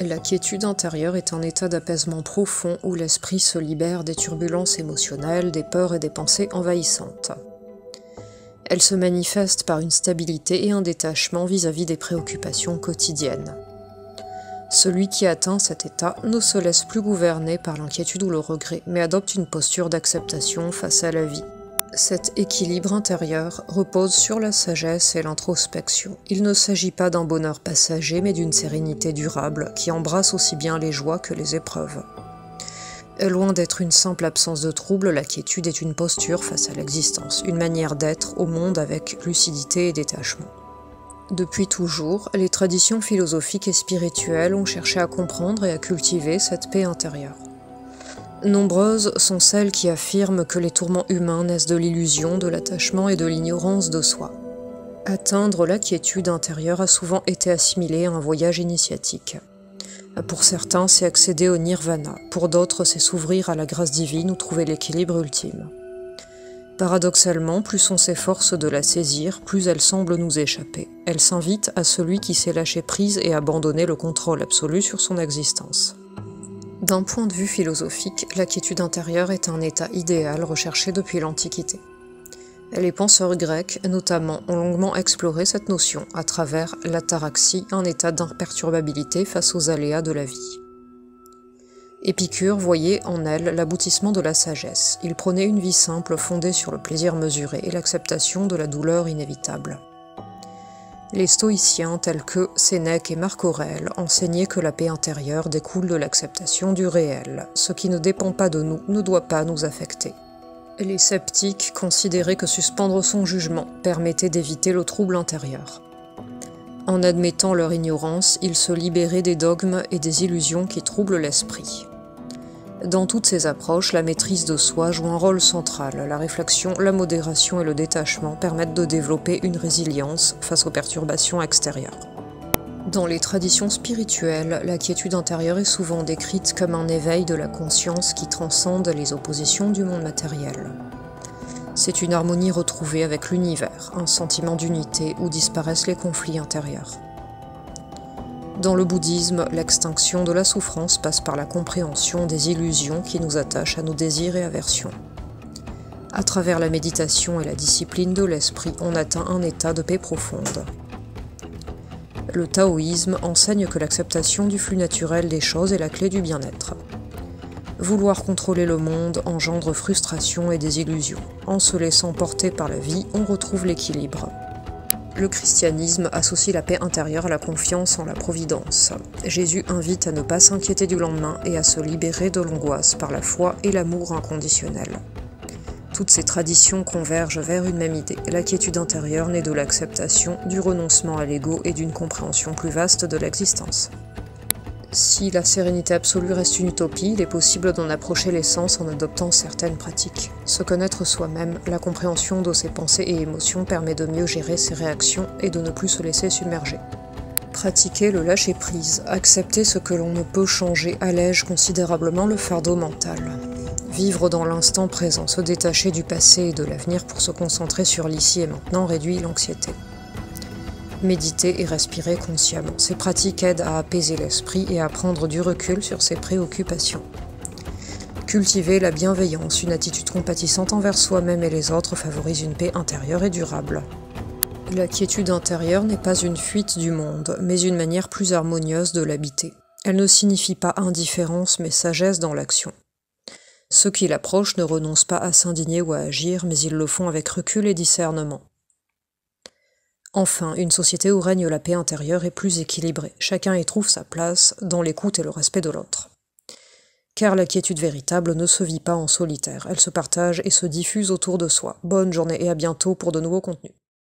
La quiétude intérieure est un état d'apaisement profond où l'esprit se libère des turbulences émotionnelles, des peurs et des pensées envahissantes. Elle se manifeste par une stabilité et un détachement vis-à-vis des préoccupations quotidiennes. Celui qui atteint cet état ne se laisse plus gouverner par l'inquiétude ou le regret, mais adopte une posture d'acceptation face à la vie. Cet équilibre intérieur repose sur la sagesse et l'introspection. Il ne s'agit pas d'un bonheur passager, mais d'une sérénité durable qui embrasse aussi bien les joies que les épreuves. Loin d'être une simple absence de trouble, la quiétude est une posture face à l'existence, une manière d'être au monde avec lucidité et détachement. Depuis toujours, les traditions philosophiques et spirituelles ont cherché à comprendre et à cultiver cette paix intérieure. Nombreuses sont celles qui affirment que les tourments humains naissent de l'illusion, de l'attachement et de l'ignorance de soi. Atteindre la quiétude intérieure a souvent été assimilé à un voyage initiatique. Pour certains, c'est accéder au nirvana, pour d'autres, c'est s'ouvrir à la grâce divine ou trouver l'équilibre ultime. Paradoxalement, plus on s'efforce de la saisir, plus elle semble nous échapper. Elle s'invite à celui qui sait lâcher prise et abandonner le contrôle absolu sur son existence. D'un point de vue philosophique, la quiétude intérieure est un état idéal recherché depuis l'Antiquité. Les penseurs grecs, notamment, ont longuement exploré cette notion à travers l'ataraxie, un état d'imperturbabilité face aux aléas de la vie. Épicure voyait en elle l'aboutissement de la sagesse. Il prônait une vie simple fondée sur le plaisir mesuré et l'acceptation de la douleur inévitable. Les stoïciens tels que Sénèque et Marc Aurèle enseignaient que la paix intérieure découle de l'acceptation du réel. Ce qui ne dépend pas de nous ne doit pas nous affecter. Les sceptiques considéraient que suspendre son jugement permettait d'éviter le trouble intérieur. En admettant leur ignorance, ils se libéraient des dogmes et des illusions qui troublent l'esprit. Dans toutes ces approches, la maîtrise de soi joue un rôle central. La réflexion, la modération et le détachement permettent de développer une résilience face aux perturbations extérieures. Dans les traditions spirituelles, la quiétude intérieure est souvent décrite comme un éveil de la conscience qui transcende les oppositions du monde matériel. C'est une harmonie retrouvée avec l'univers, un sentiment d'unité où disparaissent les conflits intérieurs. Dans le bouddhisme, l'extinction de la souffrance passe par la compréhension des illusions qui nous attachent à nos désirs et aversions. À travers la méditation et la discipline de l'esprit, on atteint un état de paix profonde. Le taoïsme enseigne que l'acceptation du flux naturel des choses est la clé du bien-être. Vouloir contrôler le monde engendre frustration et désillusion. En se laissant porter par la vie, on retrouve l'équilibre. Le christianisme associe la paix intérieure à la confiance en la providence. Jésus invite à ne pas s'inquiéter du lendemain et à se libérer de l'angoisse par la foi et l'amour inconditionnel. Toutes ces traditions convergent vers une même idée. La quiétude intérieure naît de l'acceptation, du renoncement à l'ego et d'une compréhension plus vaste de l'existence. Si la sérénité absolue reste une utopie, il est possible d'en approcher l'essence en adoptant certaines pratiques. Se connaître soi-même, la compréhension de ses pensées et émotions permet de mieux gérer ses réactions et de ne plus se laisser submerger. Pratiquer le lâcher-prise, accepter ce que l'on ne peut changer, allège considérablement le fardeau mental. Vivre dans l'instant présent, se détacher du passé et de l'avenir pour se concentrer sur l'ici et maintenant réduit l'anxiété. Méditer et respirer consciemment. Ces pratiques aident à apaiser l'esprit et à prendre du recul sur ses préoccupations. Cultiver la bienveillance, une attitude compatissante envers soi-même et les autres favorise une paix intérieure et durable. La quiétude intérieure n'est pas une fuite du monde, mais une manière plus harmonieuse de l'habiter. Elle ne signifie pas indifférence, mais sagesse dans l'action. Ceux qui l'approchent ne renoncent pas à s'indigner ou à agir, mais ils le font avec recul et discernement. Enfin, une société où règne la paix intérieure est plus équilibrée. Chacun y trouve sa place dans l'écoute et le respect de l'autre. Car la quiétude véritable ne se vit pas en solitaire, elle se partage et se diffuse autour de soi. Bonne journée et à bientôt pour de nouveaux contenus.